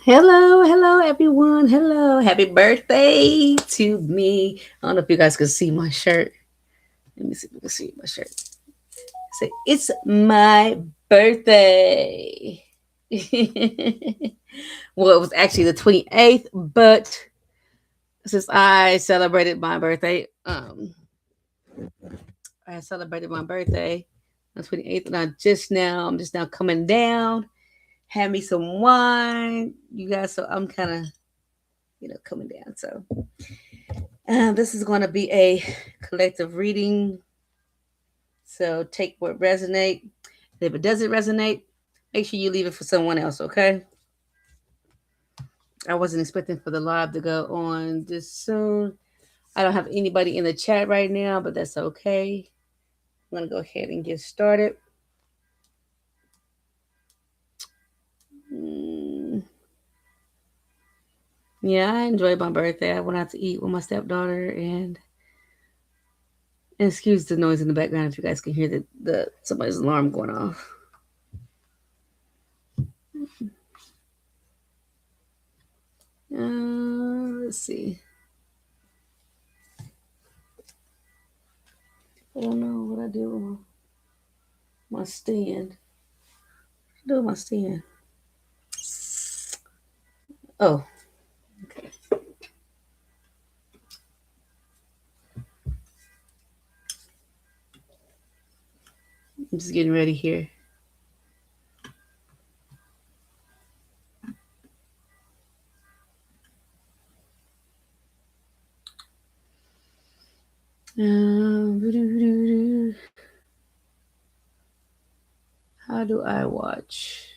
Hello, everyone. Hello, happy birthday to me. I don't know if you guys can see my shirt. Let me see if you can see my shirt. Say, it's my birthday. Well, it was actually the 28th, but since I celebrated my birthday on the 28th, and I'm just now coming down, had me some wine, you guys. So I'm kind of, coming down. So this is going to be a collective reading. So take what resonate. If it doesn't resonate, make sure you leave it for someone else, okay? I wasn't expecting for the live to go on this soon. I don't have anybody in the chat right now, but that's okay. I'm going to go ahead and get started. Mm, yeah, I enjoyed my birthday. I went out to eat with my stepdaughter, and excuse the noise in the background if you guys can hear the somebody's alarm going off. Let's see. I don't know what I did with my stand. What do with my stand? Oh, okay. I'm just getting ready here. How do I watch?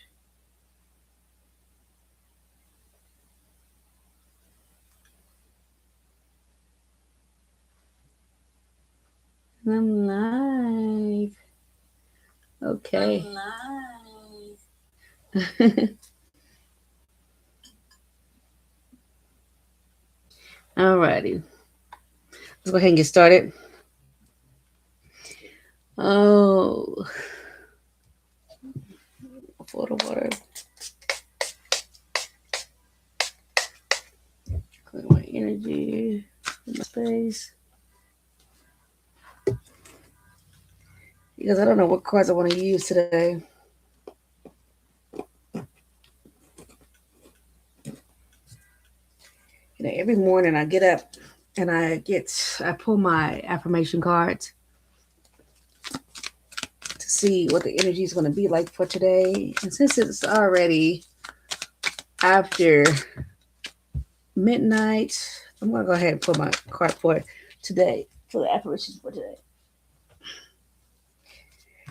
I'm live. Okay. Alrighty. Let's go ahead and get started. Oh, water. Clear my energy. My space. Because I don't know what cards I want to use today. Every morning I get up and I pull my affirmation cards to see what the energy is going to be like for today. And since it's already after midnight, I'm going to go ahead and pull my card for today, for the affirmations for today.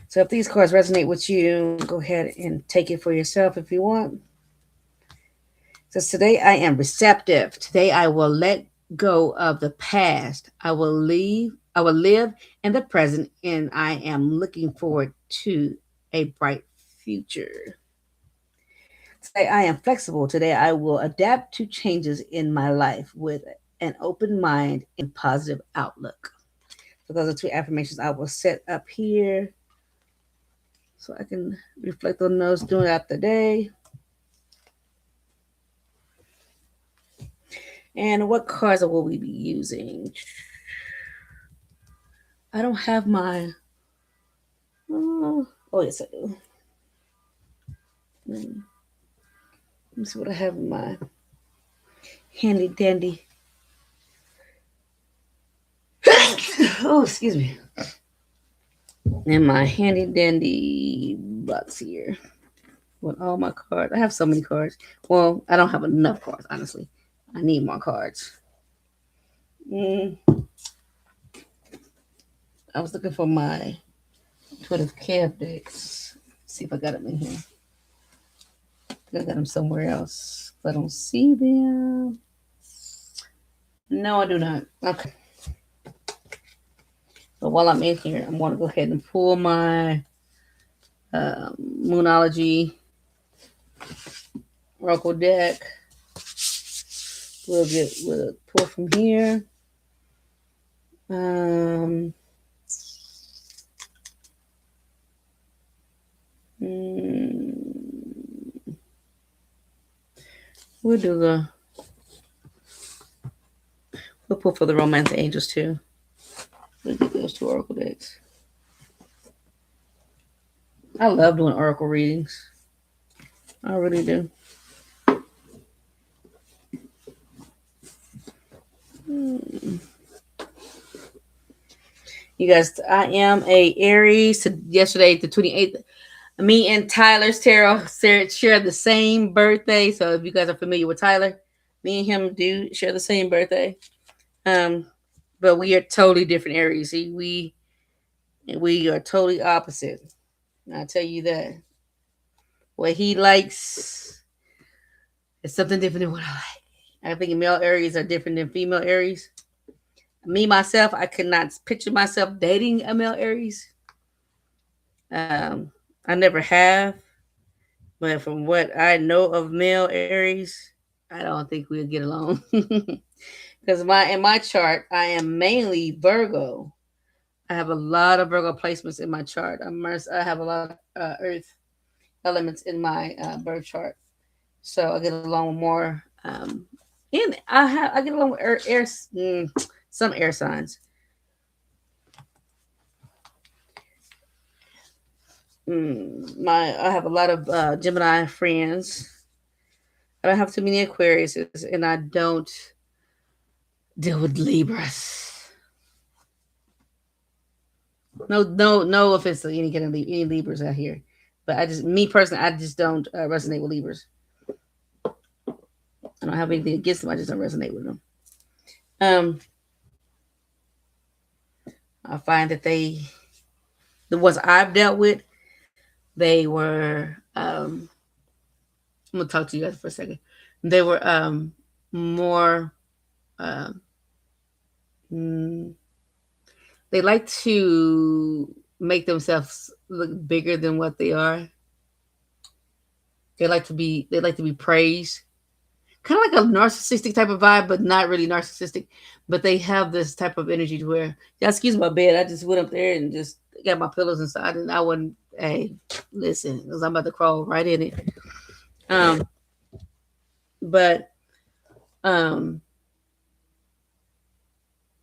So if these cards resonate with you, go ahead and take it for yourself if you want. So today I am receptive. Today I will let go of the past. I will live in the present, and I am looking forward to a bright future. Today I am flexible. Today I will adapt to changes in my life with an open mind and positive outlook. So those are two affirmations I will set up here so I can reflect on those throughout the day. And what cards will we be using? I don't have my. Oh yes, I do. Let me see what I have in my handy dandy. Oh, excuse me. In my handy dandy box here with all my cards. I have so many cards. Well, I don't have enough cards, honestly. I need more cards. Mm, I was looking for my 12 Cav decks. See if I got them in here. I got them somewhere else. If I don't see them. No, I do not. Okay. So while I'm in here, I'm going to go ahead and pull my Moonology Oracle deck. We'll pull from here. Um, We'll do the we'll pull for the romance angels too. We'll get those two oracle decks. I love doing oracle readings. I really do. You guys, I am a Aries. Yesterday, the 28th, me and Tyler's tarot share the same birthday. So if you guys are familiar with Tyler, me and him do share the same birthday. But we are totally different Aries. See, we are totally opposite. I'll tell you that. What he likes is something different than what I like. I think male Aries are different than female Aries. Me myself, I could not picture myself dating a male Aries. I never have, but from what I know of male Aries, I don't think we'll get along. Because in my chart, I am mainly Virgo. I have a lot of Virgo placements in my chart. I have a lot of Earth elements in my birth chart, so I get along with more. And I get along with some air signs. I have a lot of Gemini friends. I don't have too many Aquariuses, and I don't deal with Libras. No offense to any kind of any Libras out here, but me personally, I just don't resonate with Libras. I don't have anything against them. I just don't resonate with them. I find that the ones I've dealt with, they were. I'm gonna talk to you guys for a second. They were more. Uh, mm, they like to make themselves look bigger than what they are. They like to be praised, kind of like a narcissistic type of vibe, but not really narcissistic. But they have this type of energy to where, yeah, excuse my bed. I just went up there and just got my pillows inside, and I wouldn't. Hey, listen, because I'm about to crawl right in it. Um, but um,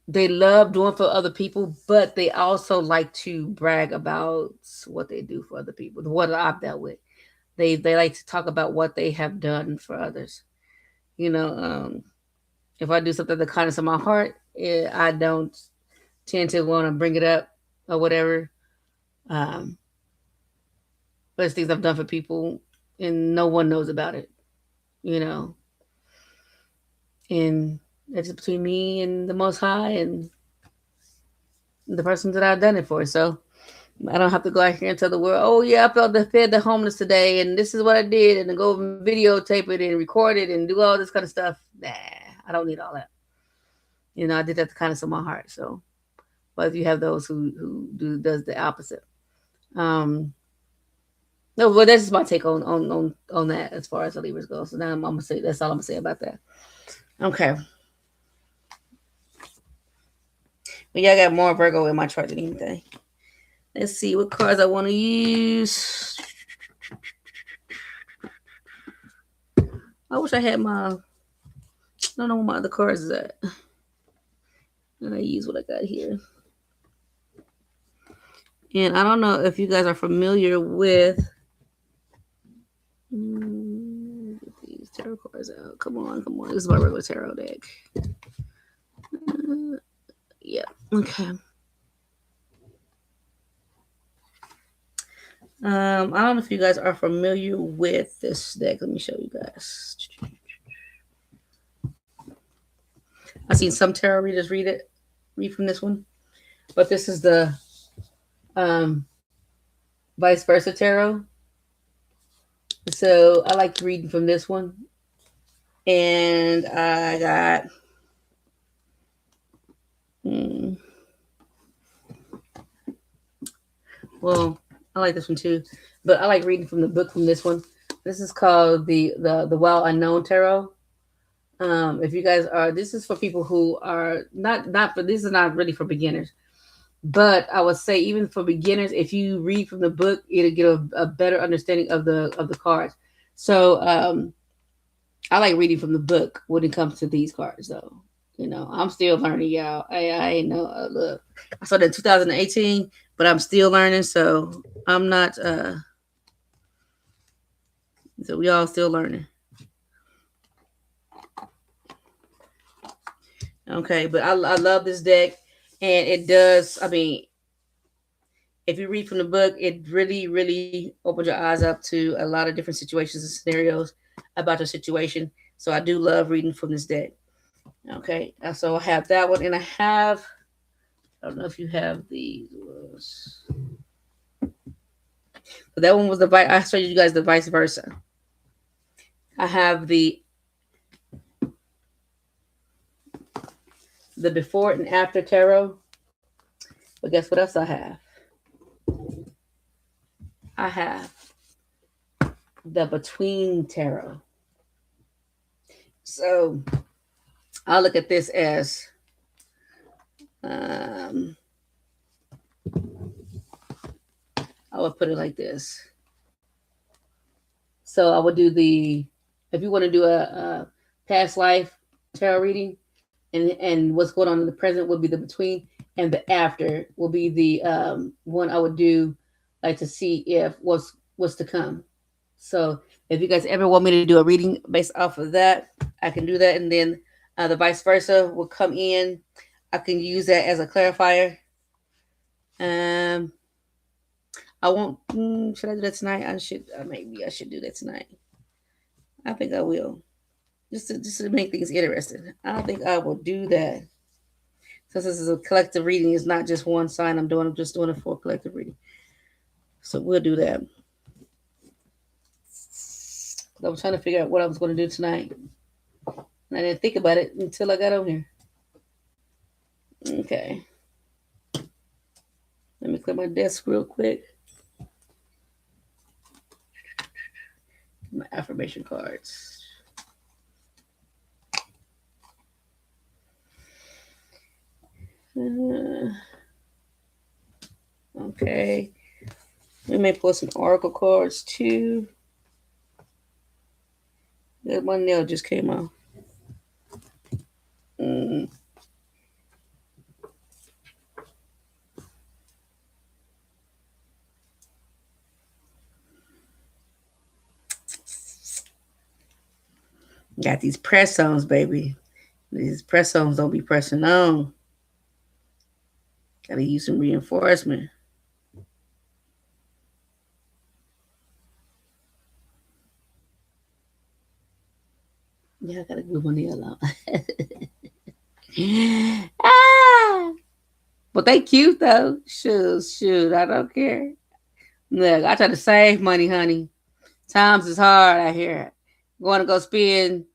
they love doing for other people, but they also like to brag about what they do for other people. What I've dealt with, they like to talk about what they have done for others. You know, if I do something the kindness of my heart, I don't tend to want to bring it up or whatever. Um, but it's things I've done for people, and no one knows about it. You know, and it's between me and the Most High and the person that I've done it for. So I don't have to go out here and tell the world, oh yeah, fed the homeless today, and this is what I did, and then go videotape it and record it and do all this kind of stuff. Nah, I don't need all that. You know, I did that the kindness of my heart. So, but you have those who does the opposite. No, well, that's just my take on that as far as the Libras go. So now I'm gonna say that's all I'm gonna say about that. Okay. But yeah, I got more Virgo in my chart than anything. Let's see what cards I want to use. I wish I had my. I don't know where my other cards is at. And I use what I got here. And I don't know if you guys are familiar with. Get these tarot cards out. Come on. This is my regular tarot deck. Yeah. Okay. I don't know if you guys are familiar with this deck. Let me show you guys. I've seen some tarot readers read from this one, but this is the vice versa tarot. So I like reading from this one, and I got. Well, I like this one too, but I like reading from the book from this one. This is called the Wild Unknown Tarot. If you guys are, this is for people who are not for. This is not really for beginners, but I would say even for beginners, if you read from the book, it'll get a better understanding of the cards. So I like reading from the book when it comes to these cards, though. You know, I'm still learning, y'all. I ain't know. Look, I started in 2018, but I'm still learning, so I'm not. So we all still learning. Okay, but I love this deck, and it does. I mean, if you read from the book, it really opens your eyes up to a lot of different situations and scenarios about your situation. So I do love reading from this deck. Okay, so I have that one, and I have. I don't know if you have these. But that one was the I showed you guys the vice versa. I have the before and after tarot. But guess what else I have? I have the between tarot. So I'll look at this as um, I would put it like this. So I would do if you want to do a past life tarot reading, and what's going on in the present would be the between, and the after will be the one I would do, like to see if what's to come. So if you guys ever want me to do a reading based off of that, I can do that, and then the vice versa will come in. I can use that as a clarifier. Um, I won't. Should I do that tonight? I should. Maybe I should do that tonight. I think I will, just to make things interesting. I think I will do that. Since this is a collective reading, it's not just one sign I'm doing. I'm just doing it for a collective reading. So we'll do that. I was trying to figure out what I was going to do tonight, and I didn't think about it until I got on here. Okay. Let me clear my desk real quick. My affirmation cards. Okay. We may pull some oracle cards too. That one nail just came off. Mm. Got these press ons, baby. These press ons don't be pressing on. Gotta use some reinforcement. Yeah, I gotta glue my nail out. Ah! But they cute though. Shoot, I don't care. Look, I try to save money, honey. Times is hard out here. Going to go spend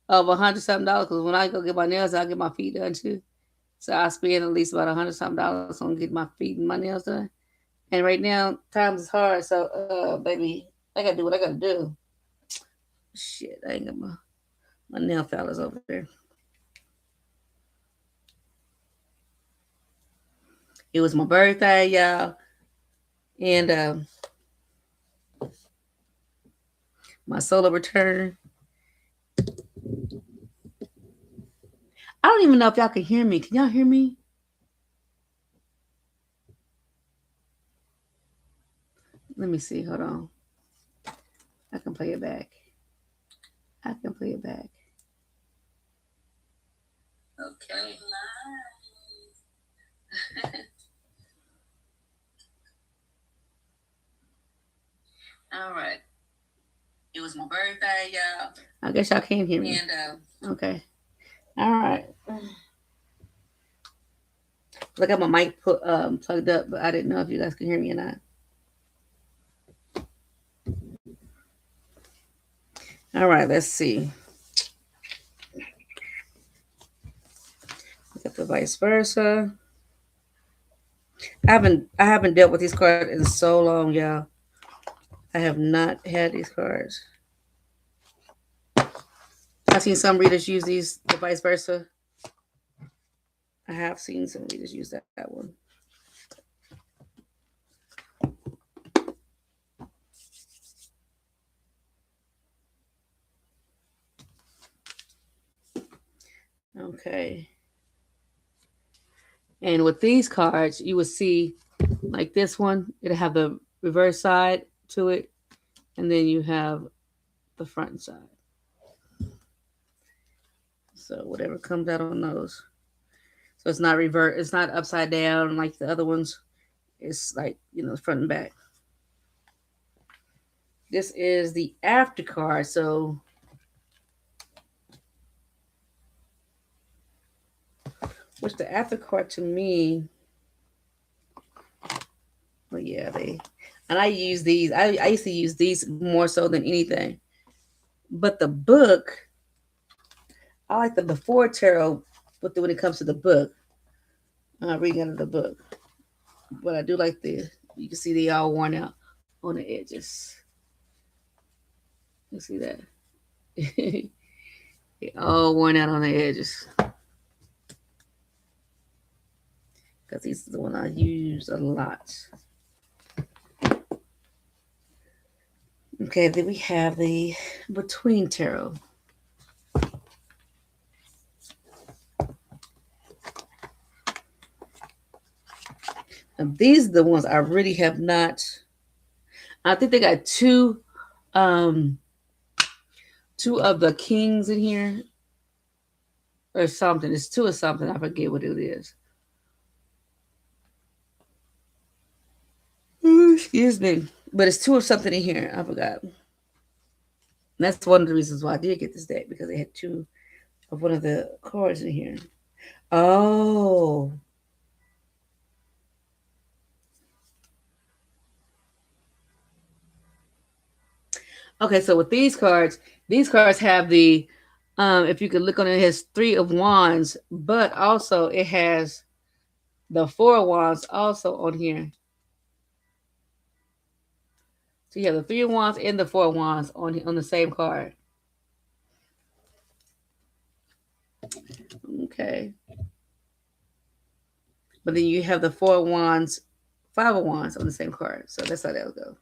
over $100 something because when I go get my nails, I get my feet done too. So I spend at least about $100 something on getting my feet and my nails done. And right now, times is hard. So, baby, I gotta do what I gotta do. Shit, I ain't got my nail fellas over there. It was my birthday, y'all, and my solar return. I don't even know if y'all can hear me. Can y'all hear me? Let me see. Hold on. I can play it back. I can play it back. Okay. All right. It was my birthday, y'all. I guess y'all can't hear me. And okay. All right. I got my mic plugged up, but I didn't know if you guys can hear me or not. All right, let's see. Look at the vice versa. I haven't dealt with these cards in so long, y'all. I have not had these cards. I've seen some readers use these, the vice versa. I have seen some readers use that one. Okay. And with these cards, you will see like this one, it'll have the reverse side to it, and then you have the front side. So whatever comes out on those. So it's not revert, it's not upside down like the other ones. It's like, front and back. This is the after card. So what's the after card to me? Well, yeah, and I use these. I used to use these more so than anything. But the book, I like the before tarot, but when it comes to the book, reading out of the book. But I do like you can see they all worn out on the edges. You see that? They all worn out on the edges. Because these are the one I use a lot. Okay, then we have the between tarot. And these are the ones I really have not. I think they got two of the kings in here or something. It's two or something. I forget what it is. Excuse me. But it's two of something in here. I forgot. And that's one of the reasons why I did get this deck, because they had two of one of the cards in here. Oh. Okay, so with these cards have the, if you could look on it, it has 3 of wands, but also it has the 4 of wands also on here. So you have the 3 of wands and the 4 of wands on the same card. Okay. But then you have the 4 of wands, 5 of wands on the same card. So that's how that'll go.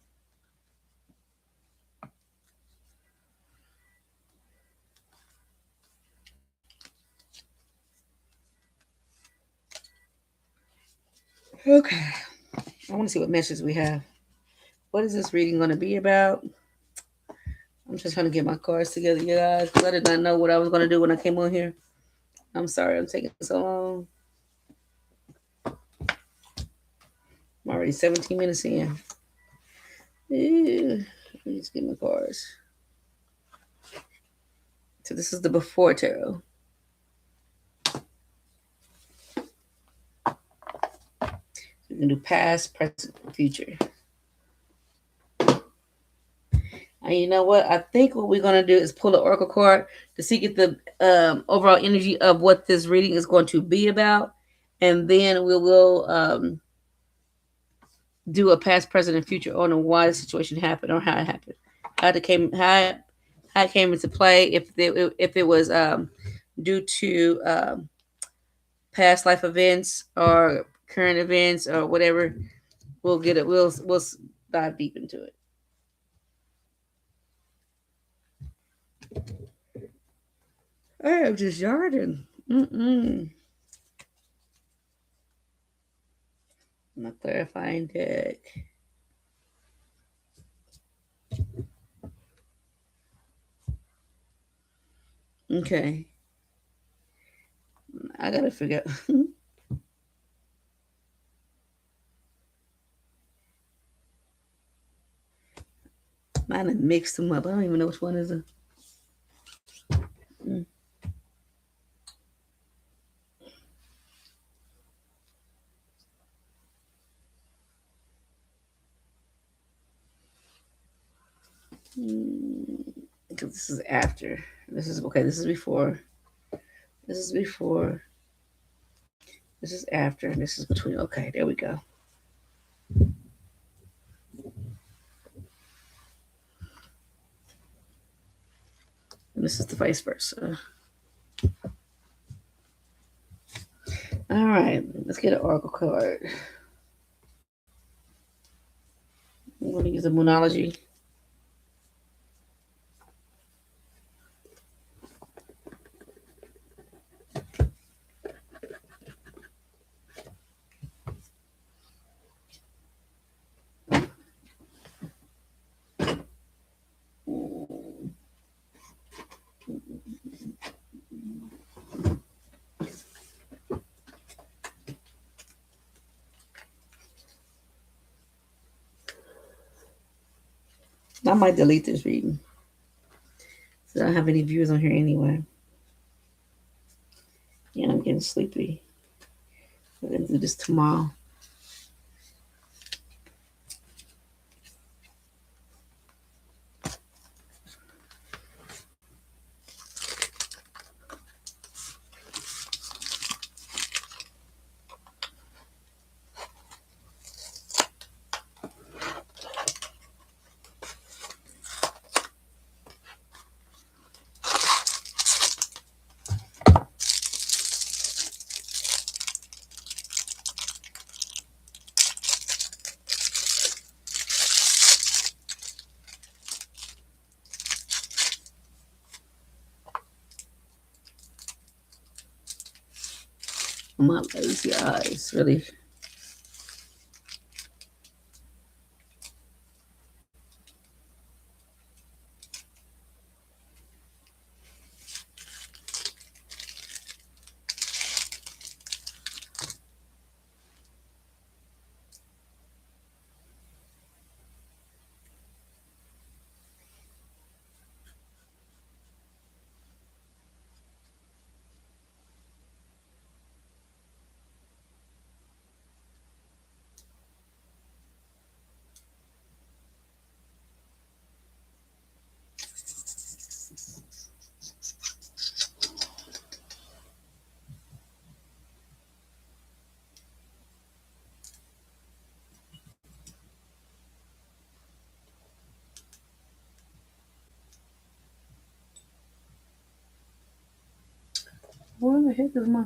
Okay. I want to see what messages we have. What is this reading going to be about? I'm just trying to get my cards together, you guys, because I did not know what I was going to do when I came on here. I'm sorry I'm taking so long. I'm already 17 minutes in. Ew. Let me just get my cards. So this is the before tarot. So we can do past, present, future. And you know what? I think what we're going to do is pull an oracle card to see get the overall energy of what this reading is going to be about. And then we will do a past, present, and future on why the situation happened or how it happened. How it came into play, if it was due to past life events or current events or whatever. We'll get it. We'll dive deep into it. I am just yarding. My clarifying deck. Okay. I gotta figure out. Mine have mixed them up. I don't even know which one is a. Because this is after. This is okay. This is before. This is before. This is after. And this is between. Okay, there we go. And this is the vice versa. All right, let's get an oracle card. I'm going to use a moonology. I might delete this reading. So I don't have any viewers on here anyway. Yeah, I'm getting sleepy. We're gonna do this tomorrow. My lazy eyes, really. Where the heck is my?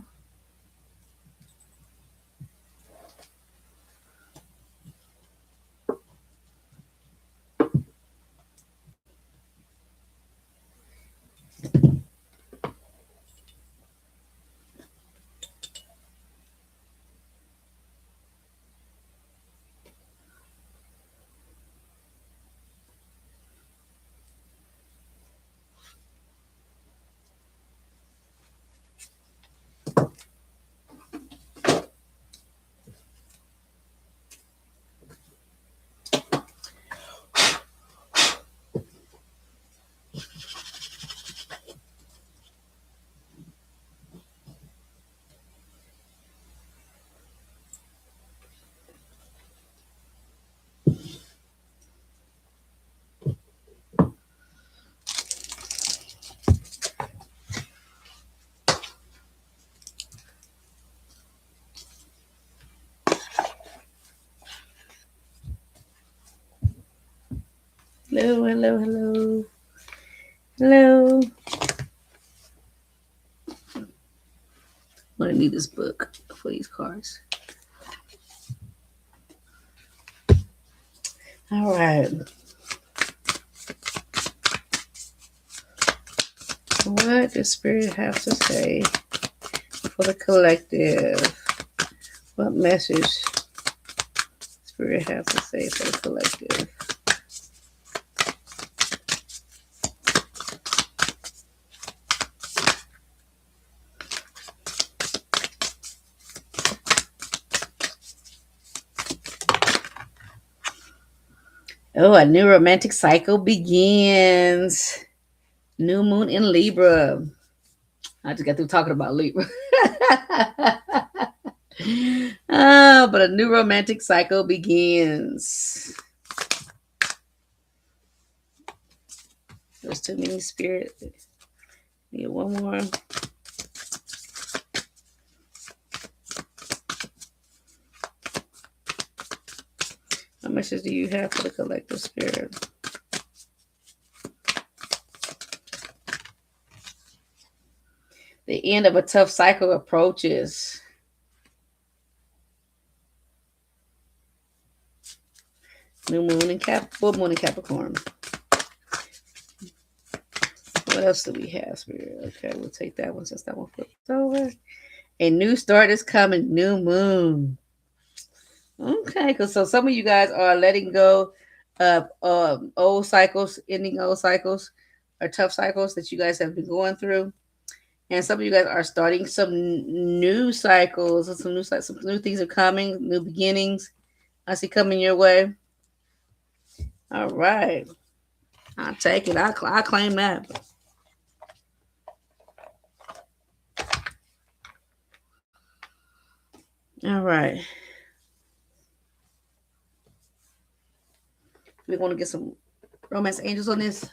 Hello, hello, hello, hello. I'm gonna need this book for these cards. All right. What does Spirit have to say for the collective? What message Spirit have to say for the collective? Oh, a new romantic cycle begins. New moon in Libra. I just got through talking about Libra. But a new romantic cycle begins. There's too many spirit. Need one more. What message do you have for the collective spirit? The end of a tough cycle approaches. New moon in full moon in Capricorn. What else do we have, Spirit? Okay, we'll take that one since that one flipped over. A new start is coming. New moon. Okay, because so some of you guys are letting go of old cycles, ending old cycles, or tough cycles that you guys have been going through, and some of you guys are starting some new cycles. Some new things are coming, new beginnings. I see coming your way. All right. I'll take it. I claim that. All right. We want to get some romance angels on this.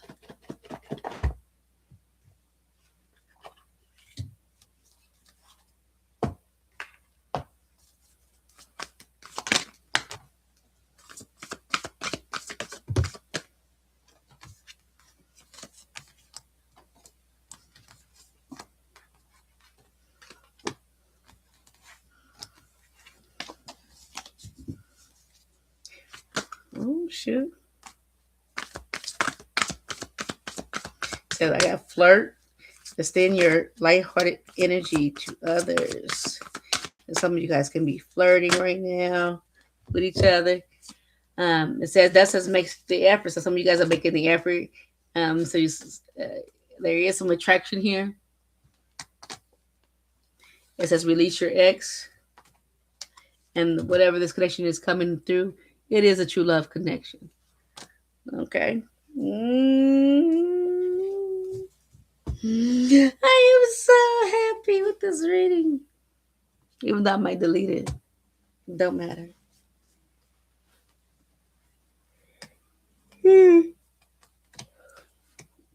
Oh, shoot. So I got flirt. Extend your lighthearted energy to others. And some of you guys can be flirting right now with each other. It says that says makes the effort. So some of you guys are making the effort. So there is some attraction here. It says release your ex, and whatever this connection is coming through, it is a true love connection. Okay. I am so happy with this reading. Even though I might delete it. Don't matter.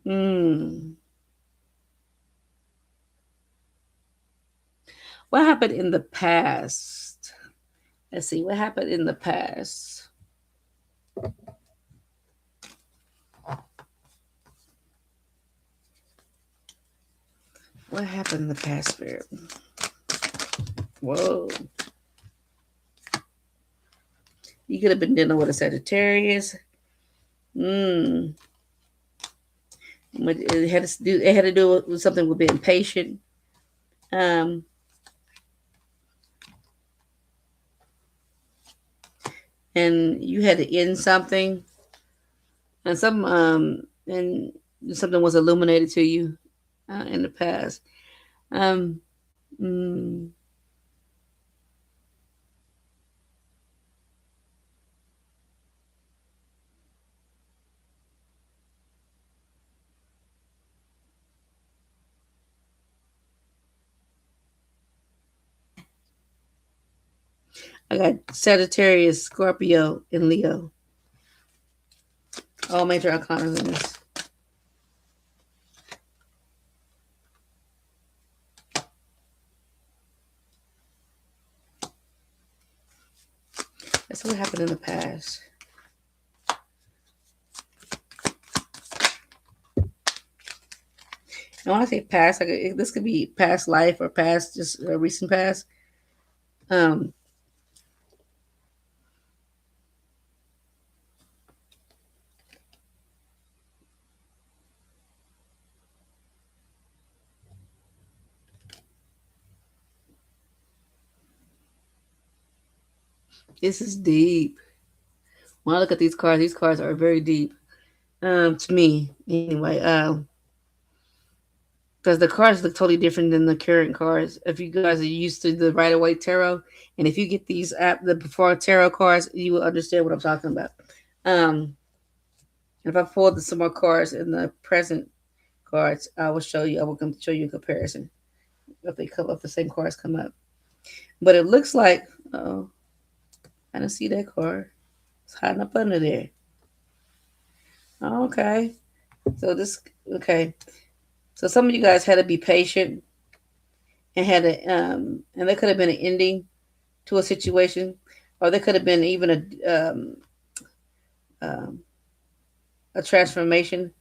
Mm. What happened in the past? Let's see. What happened in the past? What happened in the past, Spirit? Whoa. You could have been dealing with a Sagittarius. It had to do with something with being patient. Um, and you had to end something, and something was illuminated to you in the past. Um, mm, I got Sagittarius, Scorpio, and Leo. All major arcana in this. That's what happened in the past. And when I say past, this could be past life or past, just recent past. Um, this is deep. When I look at these cards are very deep. To me, anyway. Because the cards look totally different than the current cards. If you guys are used to the Rider Waite Tarot, and if you get the before tarot cards, you will understand what I'm talking about. Um, if I pulled some more cards in the present cards, I will show you. I will show you a comparison if they come up, the same cards come up. But it looks like, oh, I don't see that card. It's hiding up under there. Okay, so this okay. So some of you guys had to be patient and and there could have been an ending to a situation, or there could have been even um, a transformation.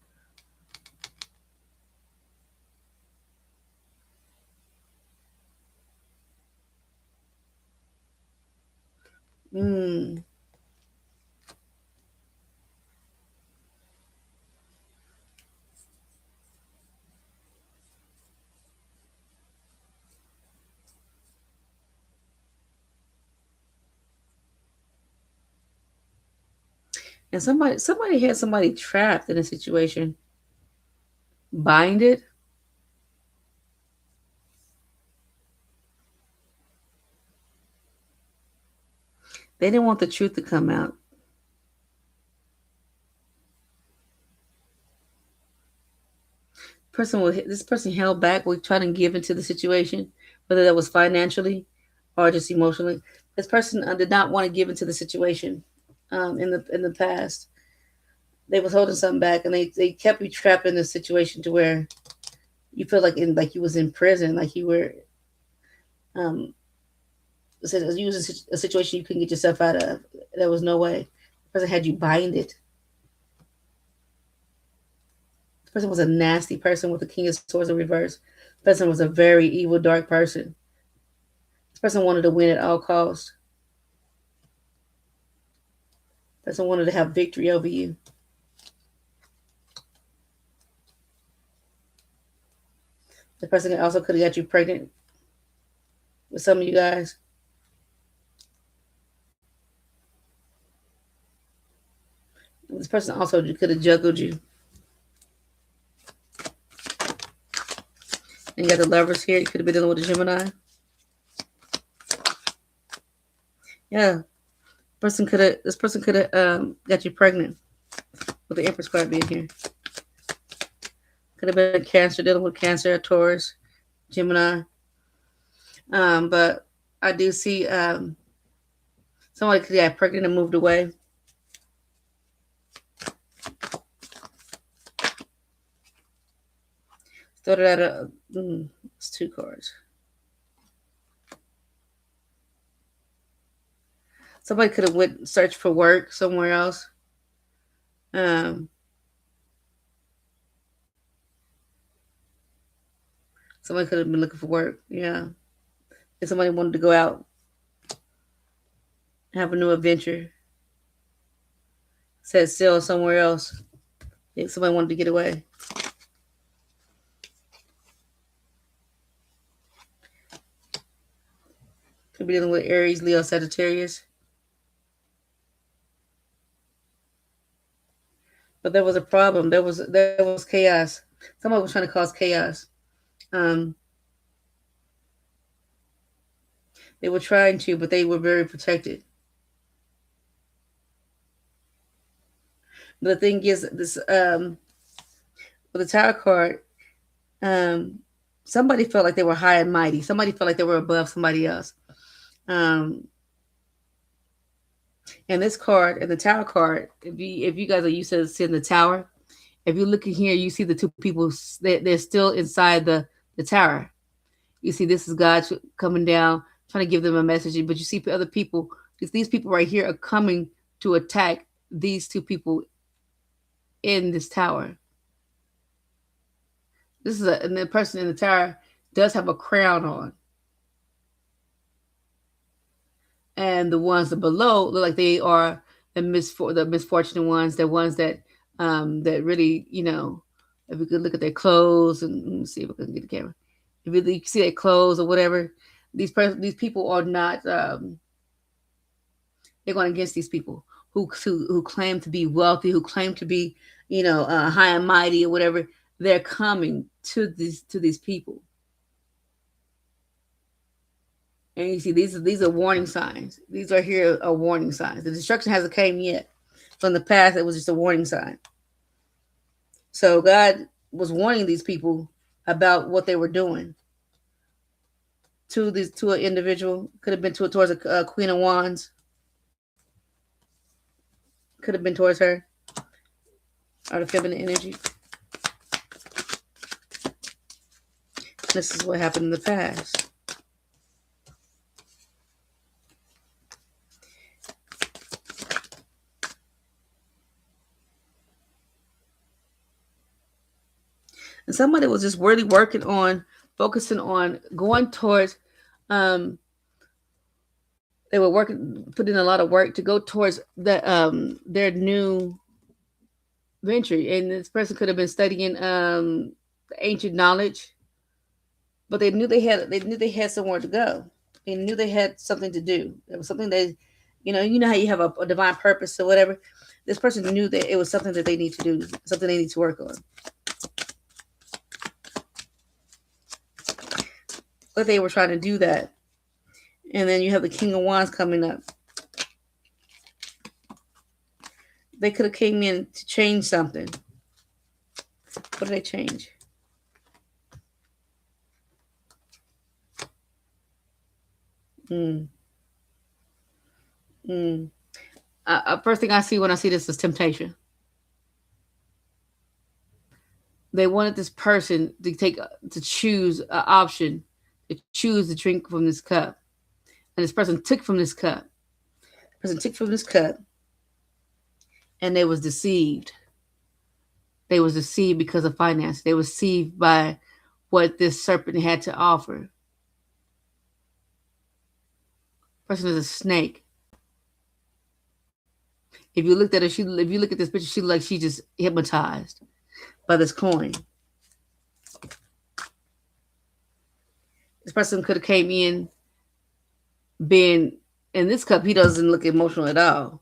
Mm. And somebody had somebody trapped in a situation, binded. They didn't want the truth to come out. This person held back with trying to give into the situation, whether that was financially or just emotionally. This person did not want to give into the situation in the past. They was holding something back, and they kept you trapped in a situation to where you feel like you was in prison, like you were um you was in a situation you couldn't get yourself out of. There was no way. The person had you bind it. The person was a nasty person with the King of Swords in reverse. The person was a very evil, dark person. This person wanted to win at all costs. This person wanted to have victory over you. The person also could have got you pregnant with some of you guys. This person also could have juggled you. And you got the Lovers here. You could have been dealing with a Gemini. Yeah, this person could have got you pregnant with the Empress card being here. Could have been Cancer, dealing with Cancer, Taurus, Gemini. But I do see somebody could have got pregnant and moved away. Started out it's 2 cards. Somebody could have went search for work somewhere else. Somebody could have been looking for work. Yeah. If somebody wanted to go out, have a new adventure, set sail somewhere else. If somebody wanted to get away. Could be dealing with Aries, Leo, Sagittarius. But there was a problem. There was chaos. Somebody was trying to cause chaos. They were trying to, but they were very protected. But the thing is, this with the Tower card, somebody felt like they were high and mighty. Somebody felt like they were above somebody else. And this card and the Tower card, if you guys are used to seeing the Tower, if you look in here, you see the 2 people. They're still inside the tower. You see, this is God coming down, trying to give them a message. But you see other people. These people right here are coming to attack these 2 people in this tower. And the person in the tower does have a crown on. And the ones that below look like they are the misfortunate ones, the ones that that really, if we could look at their clothes and let me see if I can get the camera. If you see their clothes or whatever, these people are not. They're going against these people who claim to be wealthy, who claim to be, high and mighty or whatever. They're coming to these people. And you see, these are warning signs. These are here are warning signs. The destruction hasn't came yet. From the past, it was just a warning sign. So God was warning these people about what they were doing to an individual. Could have been towards a Queen of Wands. Could have been towards her, or the feminine energy. This is what happened in the past. And somebody was just really focusing on going towards, they were putting a lot of work to go towards their new venture. And this person could have been studying ancient knowledge, but they knew they had somewhere to go. They knew they had something to do. It was something that, you know how you have a divine purpose or whatever. This person knew that it was something that they need to do, something they need to work on. But they were trying to do that. And then you have the King of Wands coming up. They could have came in to change something. What did they change? Mm, mm. First thing I see when I see this is temptation. They wanted this person to choose an option, to choose to drink from this cup, and this person took from this cup. The person took from this cup, and they was deceived. They was deceived because of finance. They was deceived by what this serpent had to offer. Person is a snake. If you looked at her, if you look at this picture, she looked like she just hypnotized by this coin. This person could have came in being in this cup. He doesn't look emotional at all.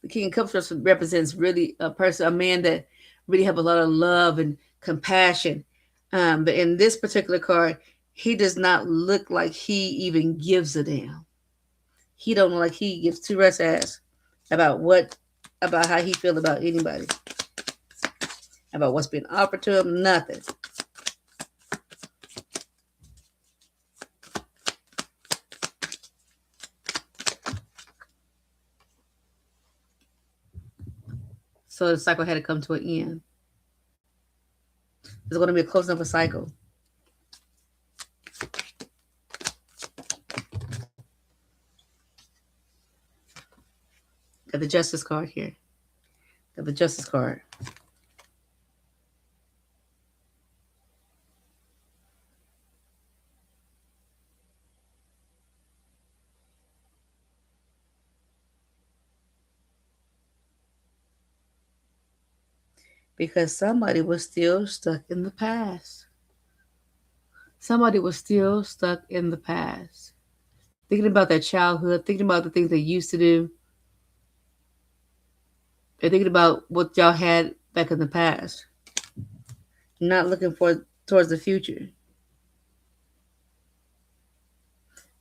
The King of Cups represents really a person, a man that really have a lot of love and compassion. But in this particular card, he does not look like he even gives a damn. He don't look like he gives two rest ass about about how he feel about anybody, about what's being offered to him. Nothing. So the cycle had to come to an end. There's going to be a closing of a cycle. Got the Justice card here. Got the Justice card. Because somebody was still stuck in the past. Somebody was still stuck in the past. Thinking about their childhood, thinking about the things they used to do. They're thinking about what y'all had back in the past. Not looking towards the future.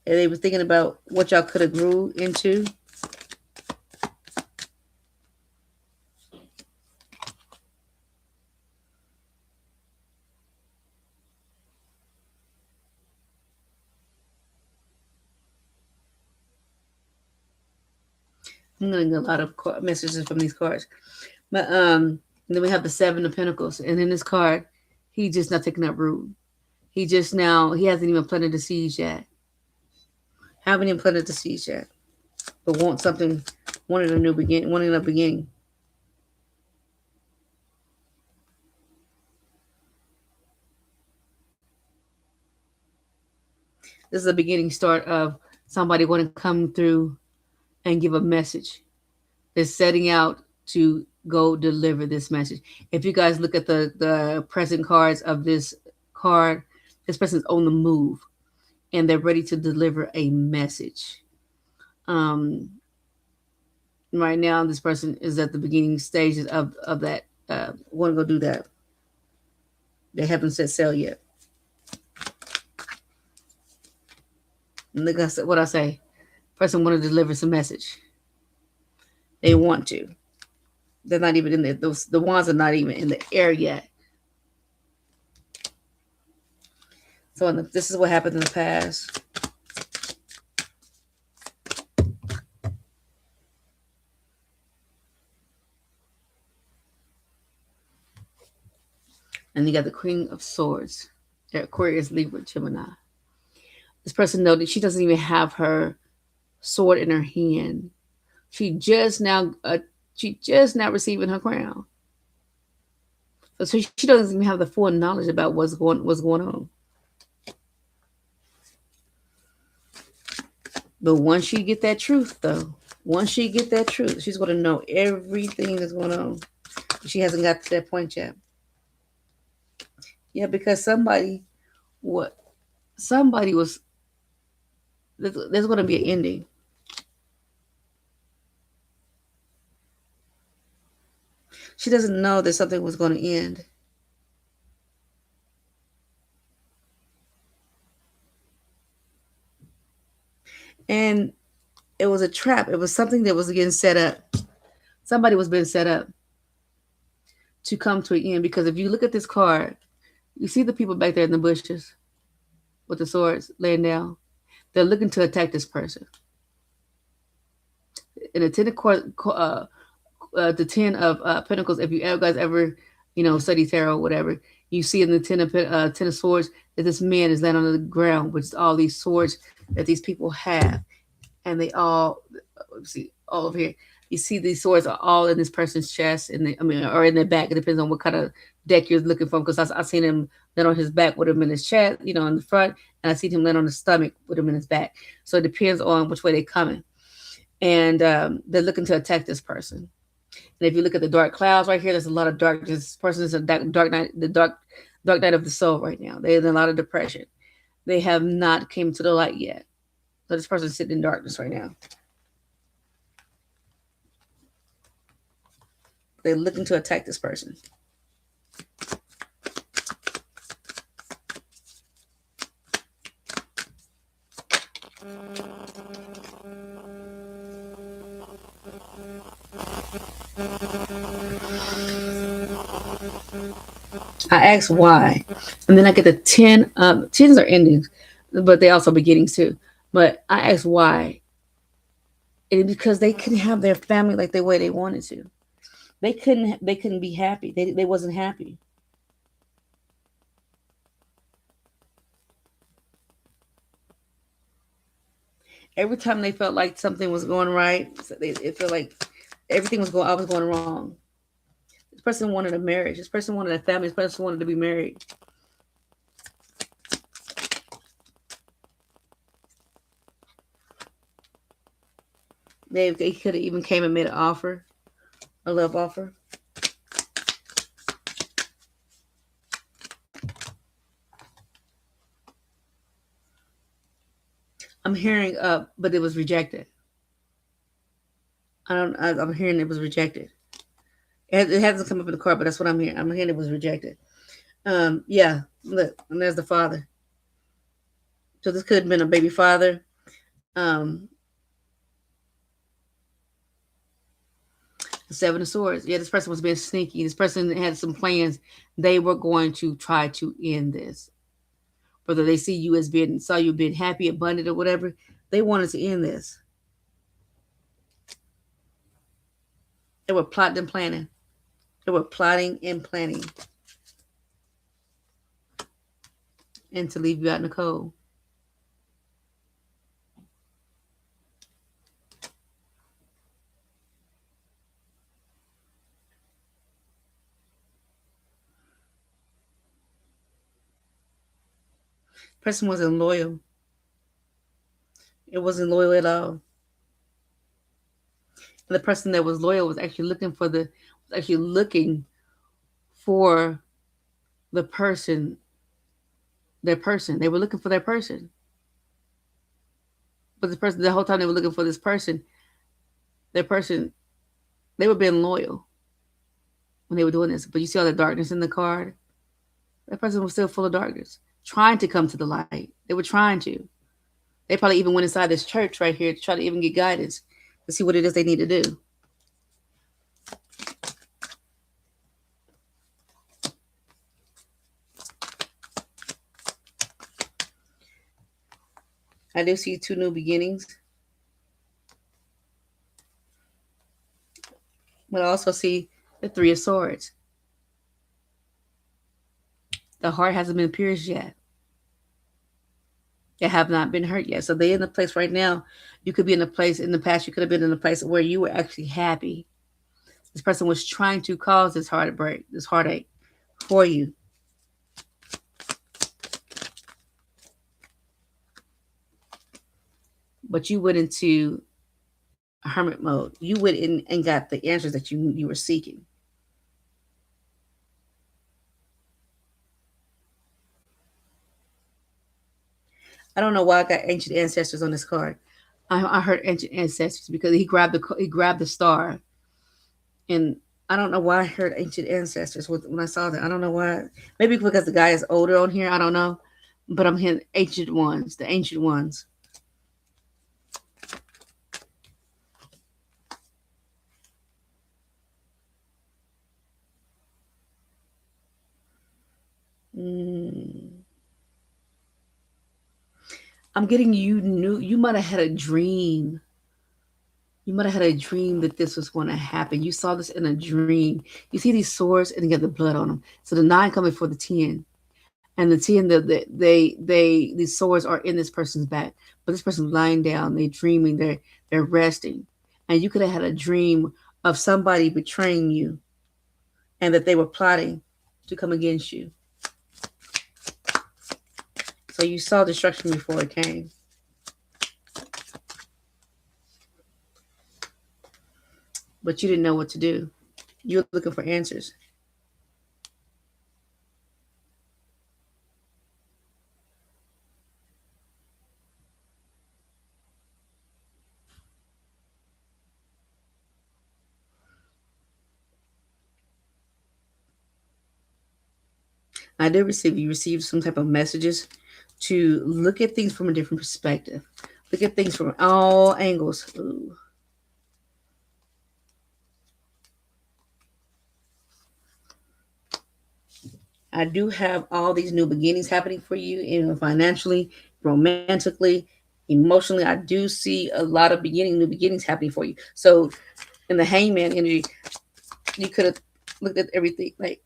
And they were thinking about what y'all could have grew into. I'm getting a lot of messages from these cards. But then we have the Seven of Pentacles. And in this card, he just not taking up root. He hasn't even planted the seeds yet. Haven't even planted the seeds yet. But wanted a new beginning, wanting a beginning. This is the beginning start of somebody want to come through and give a message. They're setting out to go deliver this message. If you guys look at the present cards of this card, this person's on the move and they're ready to deliver a message. Right now, this person is at the beginning stages of that. Want to go do that. They haven't set sail yet. And look at what I say. Person want to deliver some message. They want to. They're not even in there. The wands are not even in the air yet. So this is what happened in the past. And you got the Queen of Swords. They're Aquarius, Libra, Gemini. This person knows that she doesn't even have her sword in her hand. She just now receiving her crown. So she doesn't even have the full knowledge about what's going on. But once she get that truth, she's going to know everything that's going on. She hasn't got to that point yet. Yeah, because somebody was. There's going to be an ending. She doesn't know that something was going to end. And It was a trap. It was something that was getting set up. Somebody was being set up to come to an end. Because if you look at this card, you see the people back there in the bushes with the swords laying down. They're looking to attack this person. In the the 10 of Pentacles, if you guys ever, study tarot or whatever, you see in the 10 of Swords that this man is laying on the ground with all these swords that these people have, and they all, see all over here. You see these swords are all in this person's chest, or in their back. It depends on what kind of deck you're looking for. Because I seen him laying on his back with him in his chest, in the front, and I seen him laying on his stomach with him in his back. So it depends on which way they're coming, and they're looking to attack this person. And if you look at the dark clouds right here, there's a lot of darkness. This person is a dark night, the dark night of the soul right now. They're in a lot of depression. They have not came to the light yet. So this person's sitting in darkness right now. They're looking to attack this person. I ask why, and then I get the 10. Tens are endings, but they also beginnings too. But I ask why, and because they couldn't have their family like the way they wanted to. They couldn't be happy. They wasn't happy. Every time they felt like something was going right, it felt like everything was going. I was going wrong. This person wanted a marriage. This person wanted a family. This person wanted to be married. They could have even came and made an offer, a love offer. I'm hearing but it was rejected. I'm hearing it was rejected. It hasn't come up in the card, but that's what I'm hearing. I'm hearing it was rejected. Yeah, look, and there's the father. So this could have been a baby father. Um, the 7 of Swords. Yeah, this person was being sneaky. This person had some plans. They were going to try to end this. Whether they saw you being happy, abundant, or whatever, they wanted to end this. They were plotting and planning. They were plotting and planning. And to leave you out in the cold. Person wasn't loyal. It wasn't loyal at all. And the person that was loyal was actually looking for the person, their person. They were looking for their person. But the whole time they were looking for this person, their person, they were being loyal when they were doing this. But you see all the darkness in the card? That person was still full of darkness, trying to come to the light. They were trying to. They probably even went inside this church right here to try to even get guidance to see what it is they need to do. I do see 2 new beginnings. But I also see the 3 of Swords. The heart hasn't been pierced yet. They have not been hurt yet. So they're in a place right now. You could be in a place in the past. You could have been in a place where you were actually happy. This person was trying to cause this heartache for you. But you went into hermit mode. You went in and got the answers that you were seeking. I don't know why I got ancient ancestors on this card. I heard ancient ancestors because he grabbed the star, and I don't know why I heard ancient ancestors when I saw that. I don't know why. Maybe because the guy is older on here. I don't know, but I'm hearing ancient ones, the ancient ones. I'm getting you might have had a dream. You might have had a dream that this was going to happen. You saw this in a dream. You see these swords and you get the blood on them. So the 9 coming for the 10. And the 10, these swords are in this person's back. But this person's lying down, they're dreaming, they're resting. And you could have had a dream of somebody betraying you and that they were plotting to come against you. So you saw destruction before it came. But you didn't know what to do. You were looking for answers. I did receive, you received some type of messages to look at things from a different perspective. Look at things from all angles. Ooh. I do have all these new beginnings happening for you, financially, romantically, emotionally. I do see a lot of new beginnings happening for you. So, in the hangman energy, you could have looked at everything like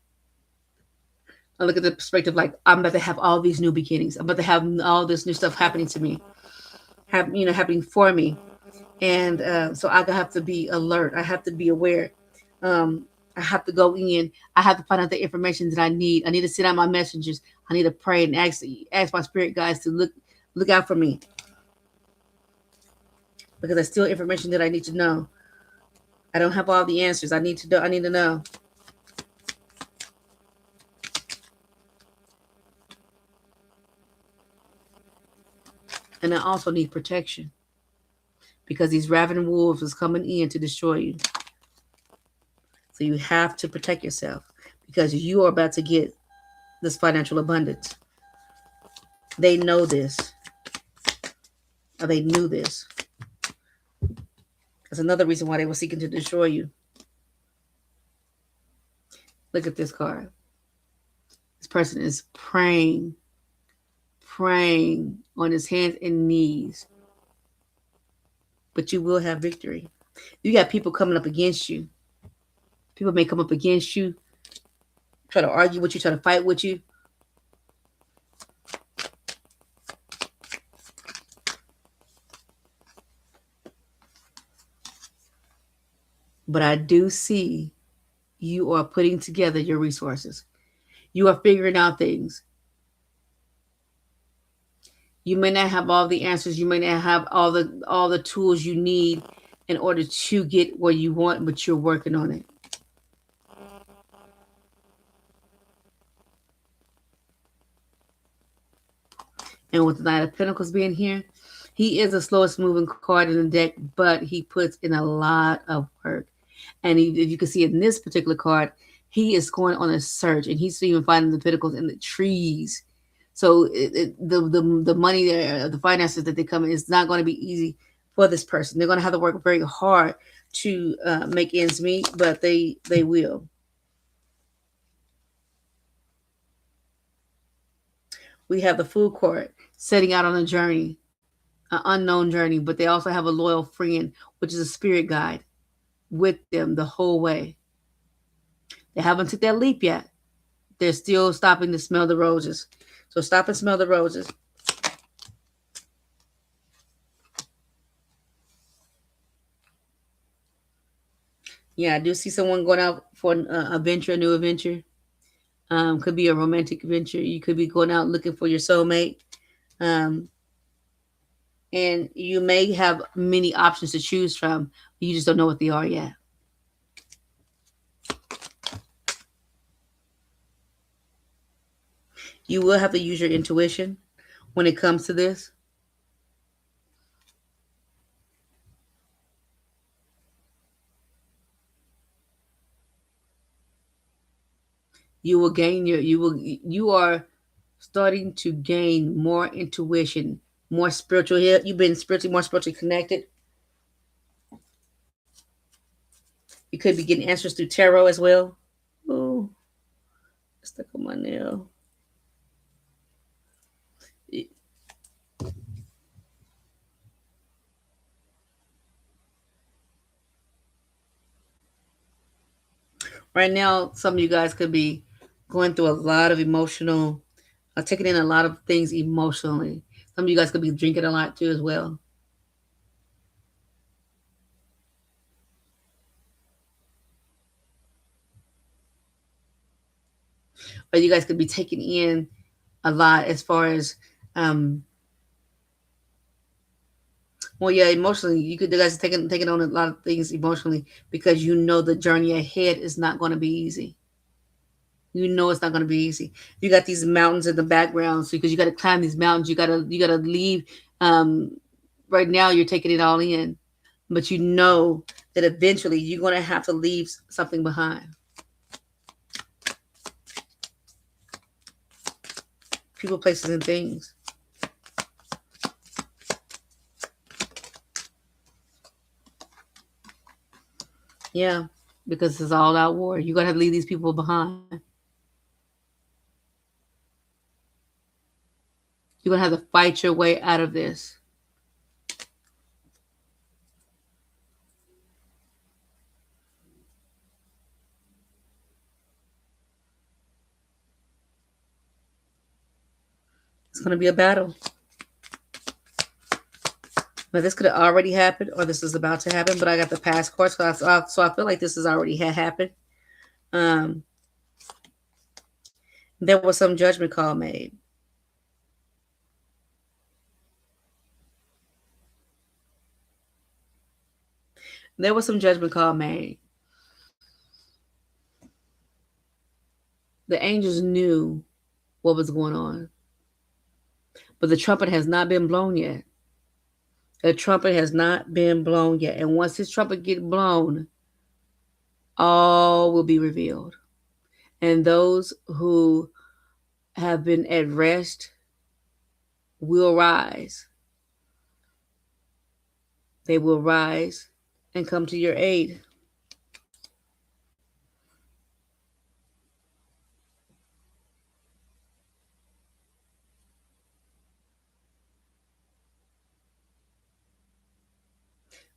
I look at the perspective like I'm about to have all these new beginnings. I'm about to have all this new stuff happening to me, happening for me, and so I have to be alert. I have to be aware. Um, I have to go in. I have to find out the information that I need. I need to sit on my messengers. I need to pray and ask my spirit guides to look out for me because there's still information that I need to know. I don't have all the answers. I need to know. I need to know. And I also need protection because these ravening wolves is coming in to destroy you. So you have to protect yourself because you are about to get this financial abundance. They know this, or they knew this. That's another reason why they were seeking to destroy you. Look at this card. This person is praying on his hands and knees. But you will have victory. You got people coming up against you. People may come up against you, try to argue with you, try to fight with you. But I do see you are putting together your resources. You are figuring out things. You may not have all the answers. You may not have all the tools you need in order to get where you want, but you're working on it. And with the Knight of Pentacles being here, he is the slowest moving card in the deck, but he puts in a lot of work. And if you can see in this particular card, he is going on a search, and he's even finding the pentacles in the trees. So the money there, the finances that they come in, is not going to be easy for this person. They're going to have to work very hard to make ends meet, but they will. We have the Fool card setting out on a journey, an unknown journey, but they also have a loyal friend, which is a spirit guide with them the whole way. They haven't took that leap yet. They're still stopping to smell the roses. So stop and smell the roses. Yeah, I do see someone going out for a venture, a new adventure. Could be a romantic adventure. You could be going out looking for your soulmate. Um, and you may have many options to choose from. You just don't know what they are yet. You will have to use your intuition when it comes to this. You are starting to gain more intuition, more spiritual. You've been more spiritually connected. You could be getting answers through tarot as well. Oh, stuck on my nail. Right now, some of you guys could be going through a lot of emotional, taking in a lot of things emotionally. Some of you guys could be drinking a lot too as well. Or you guys could be taking in a lot as far as, um, well, yeah, emotionally. You guys are taking on a lot of things emotionally because you know the journey ahead is not going to be easy. You know it's not going to be easy. You got these mountains in the background, so because you got to climb these mountains, you got to leave. Um, right now, you're taking it all in, but you know that eventually you're going to have to leave something behind. People, places, and things. Yeah, because it's all out war. You're going to have to leave these people behind. You're going to have to fight your way out of this. It's going to be a battle. But this could have already happened, or this is about to happen. But I got the past course, so I feel like this has already had happened. Um, there was some judgment call made. There was some judgment call made. The angels knew what was going on, but the trumpet has not been blown yet. The trumpet has not been blown yet, and once this trumpet gets blown, all will be revealed. And those who have been at rest will rise. They will rise and come to your aid.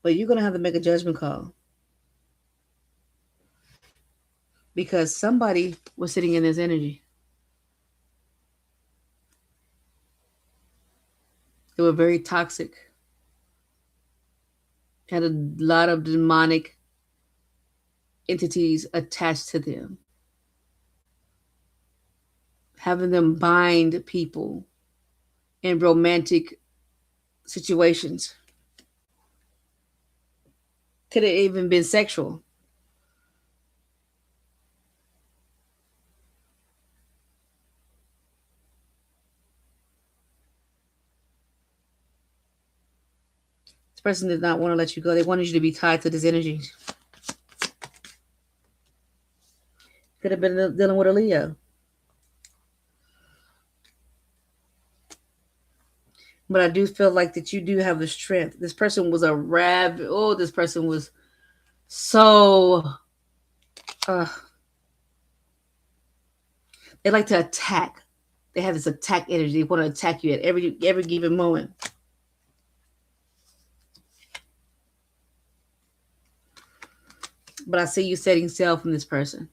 But you're going to have to make a judgment call because somebody was sitting in this energy. They were very toxic, had a lot of demonic entities attached to them, having them bind people in romantic situations. Could have even been sexual. This person did not want to let you go. They wanted you to be tied to this energy. Could have been dealing with a Leo. But I do feel like that you do have the strength. This person was a oh, this person was so uh, they like to attack. They have this attack energy. They want to attack you at every given moment. But I see you setting sail from this person,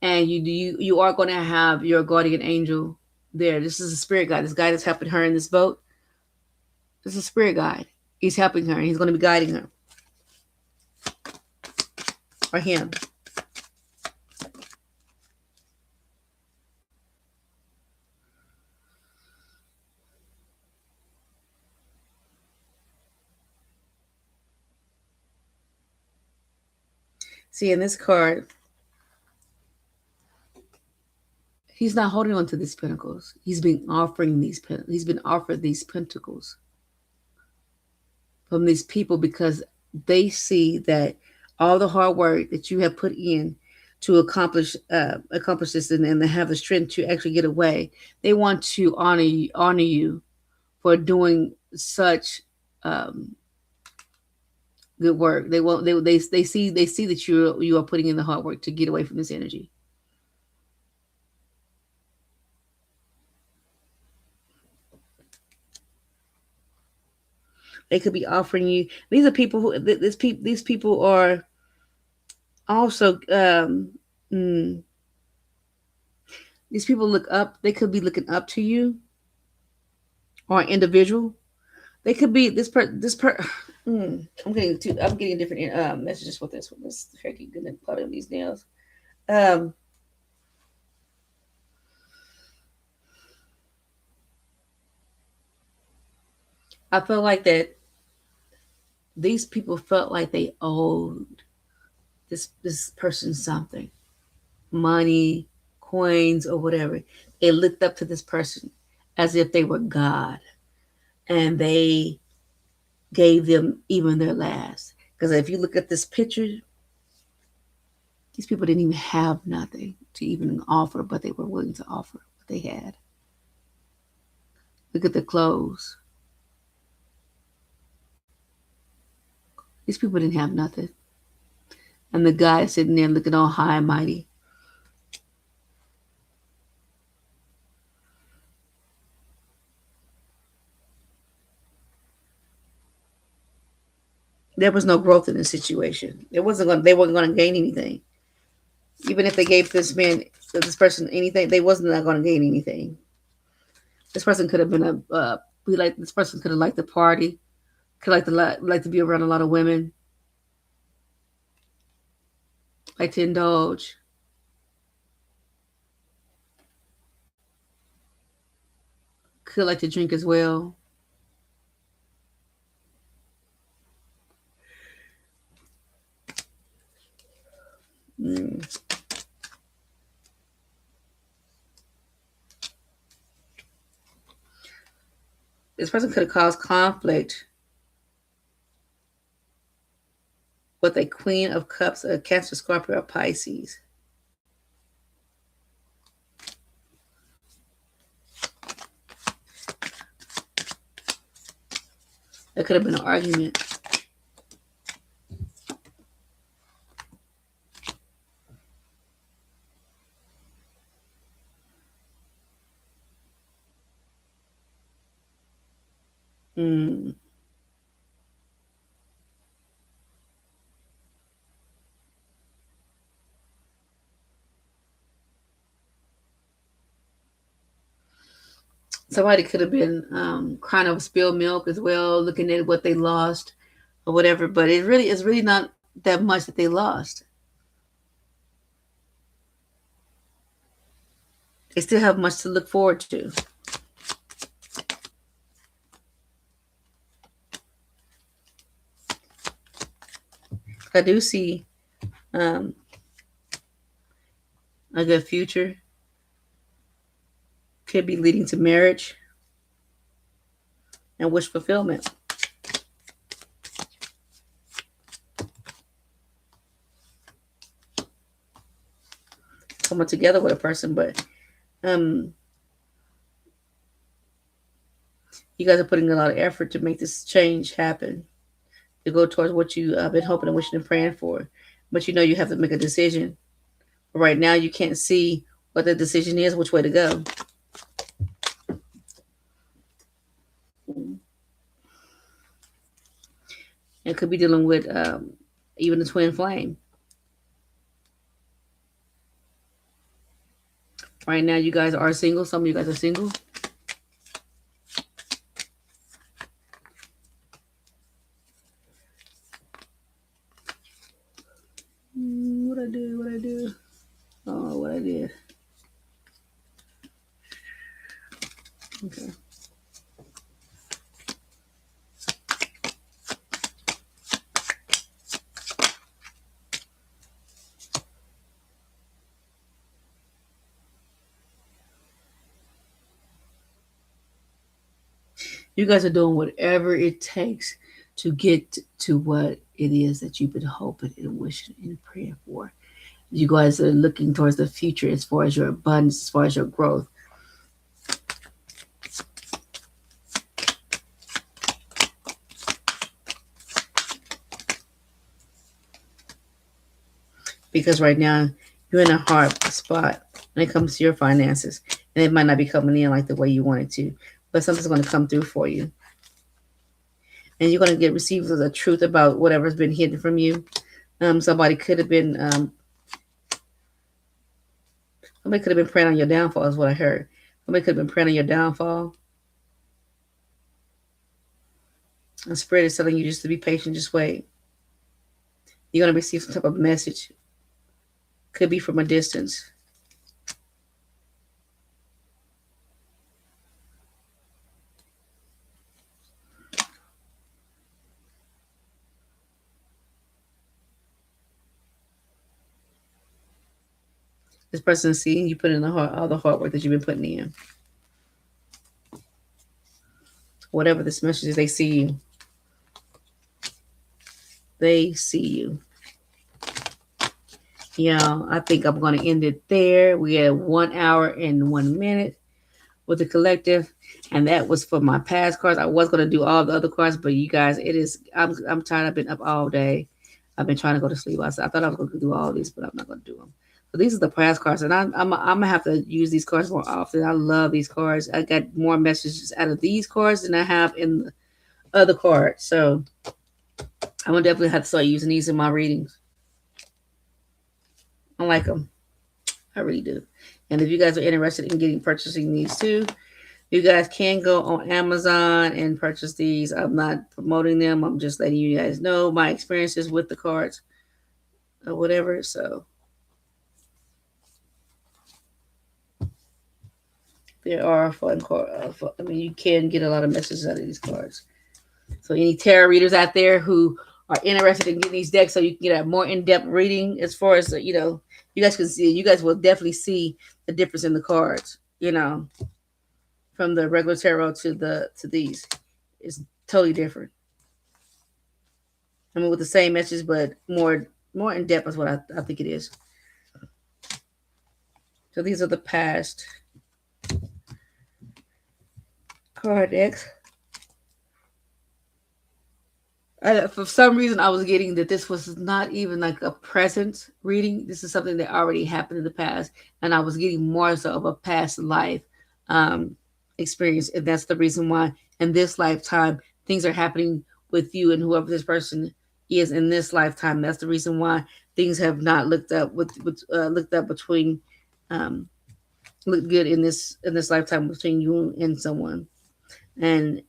and you are going to have your guardian angel there. This is a spirit guide. This guy that's helping her in this boat. This is a spirit guide. He's helping her. And he's going to be guiding her or him. See, in this card, he's not holding on to these pentacles. He's been offering these. He's been offered these pentacles from these people because they see that all the hard work that you have put in to accomplish this and to have the strength to actually get away. They want to honor you for doing such good work. They want they see that you are putting in the hard work to get away from this energy. They could be offering you. These are people who these people are Also, mm, these people look up. They could be looking up to you or an individual. They could be this per. This per. I'm getting two. I'm getting different messages with this one. This hair keep getting caught in these nails. Um, I feel like that these people felt like they owed this person something, money, coins, or whatever. They looked up to this person as if they were God, and they gave them even their last. Because if you look at this picture, these people didn't even have nothing to even offer, but they were willing to offer what they had. Look at the clothes. These people didn't have nothing. And the guy sitting there looking all high and mighty. There was no growth in the situation. They weren't going to gain anything. Even if they gave this person anything, they wasn't not going to gain anything. This person could have been this person could have liked the party, could like to be around a lot of women, like to indulge. Could like to drink as well. Mm. This person could have caused conflict with a Queen of Cups, a Cancer, Scorpio, or Pisces. That could have been an argument. Mm. Somebody could have been crying over spilled milk as well, looking at what they lost or whatever. But it's really not that much that they lost. They still have much to look forward to. I do see um, a good future. Could be leading to marriage and wish fulfillment. Coming together with a person, but um, you guys are putting a lot of effort to make this change happen, to go towards what you have been hoping and wishing and praying for. But you know you have to make a decision. Right now, you can't see what the decision is, which way to go. It could be dealing with even the twin flame. Right now, you guys are single. Some of you guys are single. What I do? What I do? Oh, what I did. Okay. You guys are doing whatever it takes to get to what it is that you've been hoping and wishing and praying for. You guys are looking towards the future as far as your abundance, as far as your growth. Because right now you're in a hard spot when it comes to your finances, and it might not be coming in like the way you want it to, but something's going to come through for you, and you're going to get received the truth about whatever's been hidden from you. Somebody could have been somebody could have been praying on your downfall. Is what I heard. Somebody could have been praying on your downfall. And Spirit is telling you just to be patient. Just wait. You're gonna receive some type of message. Could be from a distance. This person is seeing you put in the heart, all the hard work that you've been putting in. Whatever this message is, they see you. They see you. Yeah, I think I'm going to end it there. We had 1 hour and 1 minute with the collective, and that was for my past cards. I was going to do all the other cards, but you guys, it is. I'm tired. I've been up all day. I've been trying to go to sleep. I thought I was going to do all these, but I'm not going to do them. So these are the past cards, and I'm gonna have to use these cards more often. I love these cards. I got more messages out of these cards than I have in the other cards. So I'm gonna definitely have to start using these in my readings. I like them. I really do. And if you guys are interested in purchasing these too, you guys can go on Amazon and purchase these. I'm not promoting them. I'm just letting you guys know my experiences with the cards or whatever. So there are fun cards. I mean, you can get a lot of messages out of these cards. So any tarot readers out there who are interested in getting these decks so you can get a more in-depth reading as far as, you guys can see, you guys will definitely see the difference in the cards, from the regular tarot to these. It's totally different. I mean, with the same message, but more in depth is what I think it is. So these are the past card decks. For some reason, I was getting that this was not even like a present reading. This is something that already happened in the past, and I was getting more so of a past life um, experience, and that's the reason why in this lifetime things are happening with you and whoever this person is in this lifetime. That's the reason why things have not looked up looked up between um, looked good in this lifetime between you and someone, and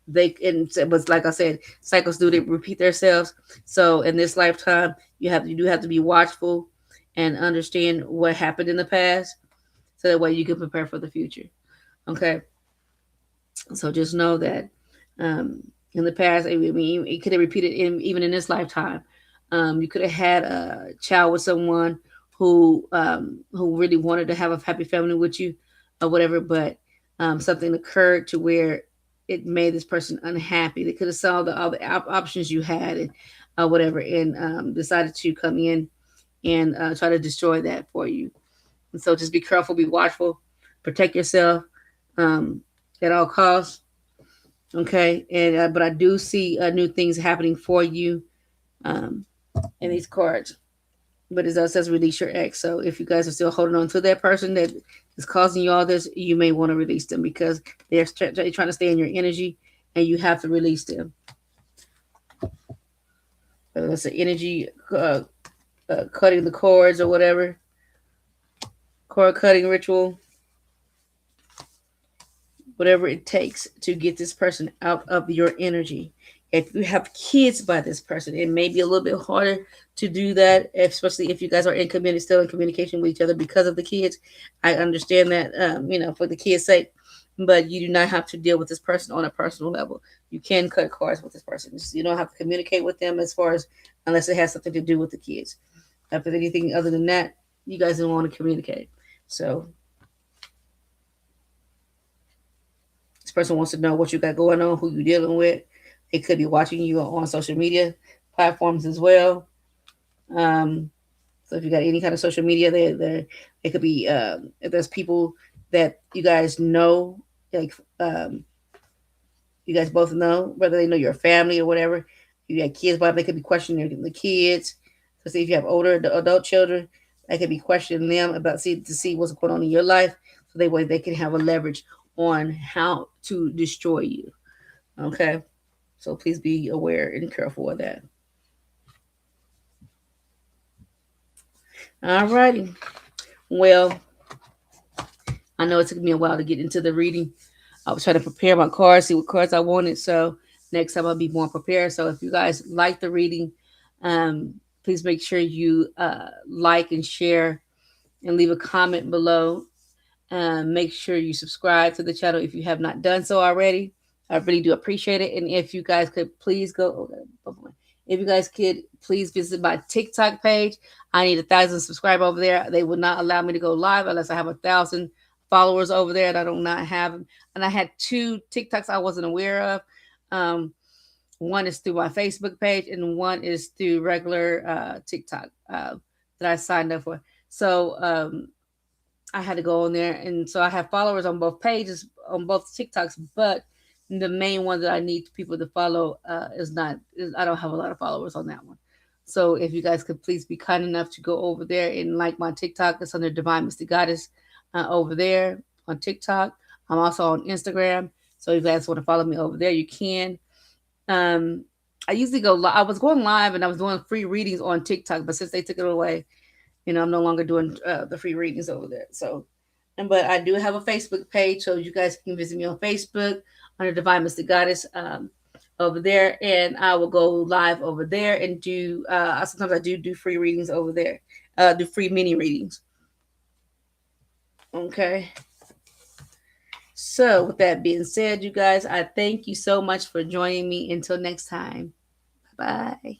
it was like I said, cycles do they repeat themselves. So in this lifetime, you do have to be watchful and understand what happened in the past, so that way you can prepare for the future. Okay, so just know that in the past, I mean, it could have repeated even in this lifetime. You could have had a child with someone who really wanted to have a happy family with you, or whatever, but something occurred to where it made this person unhappy. They could have saw all the options you had and whatever, and decided to come in and try to destroy that for you. And so just be careful, be watchful, protect yourself um, at all costs. Okay, and but I do see new things happening for you um, in these cards. But it says release your ex. So if you guys are still holding on to that person that is causing you all this, you may want to release them because they're trying to stay in your energy, and you have to release them. Whether it's an energy cutting the cords or whatever, cord cutting ritual, whatever it takes to get this person out of your energy. If you have kids by this person, it may be a little bit harder to do that, especially if you guys are still in communication with each other because of the kids. I understand that, for the kids' sake, but you do not have to deal with this person on a personal level. You can cut cards with this person. You don't have to communicate with them as far as unless it has something to do with the kids. If there's anything other than that, you guys don't want to communicate. So this person wants to know what you got going on, who you're dealing with. They could be watching you on social media platforms as well. So if you got any kind of social media, it could be if there's people that you guys know, like you guys both know, whether they know your family or whatever. You got kids, but they could be questioning the kids. So see if you have older adult children, they could be questioning them about to see what's going on in your life, so they can have a leverage on how to destroy you. Okay, so please be aware and careful of that. All righty. Well, I know it took me a while to get into the reading. I was trying to prepare my cards, see what cards I wanted. So next time I'll be more prepared. So if you guys like the reading, please make sure you like and share and leave a comment below. Make sure you subscribe to the channel if you have not done so already. I really do appreciate it. And if you guys could please go, if you guys could please visit my TikTok page. I need 1,000 subscribers over there. They would not allow me to go live unless I have 1,000 followers over there, and I do not have them. And I had 2 TikToks I wasn't aware of. Um, one is through my Facebook page, and one is through regular TikTok that I signed up for. So I had to go on there, and so I have followers on both pages, on both TikToks, but the main one that I need people to follow is not. I don't have a lot of followers on that one. So if you guys could please be kind enough to go over there and like my TikTok, it's under Divine Mystic Goddess over there on TikTok. I'm also on Instagram, so if you guys want to follow me over there, you can. Um, I usually go. I was going live and I was doing free readings on TikTok, but since they took it away, I'm no longer doing the free readings over there. So, but I do have a Facebook page, so you guys can visit me on Facebook under Divine Mystic Goddess over there, and I will go live over there and do. Sometimes I do free readings over there, do free mini readings. Okay. So, with that being said, you guys, I thank you so much for joining me. Until next time, bye bye.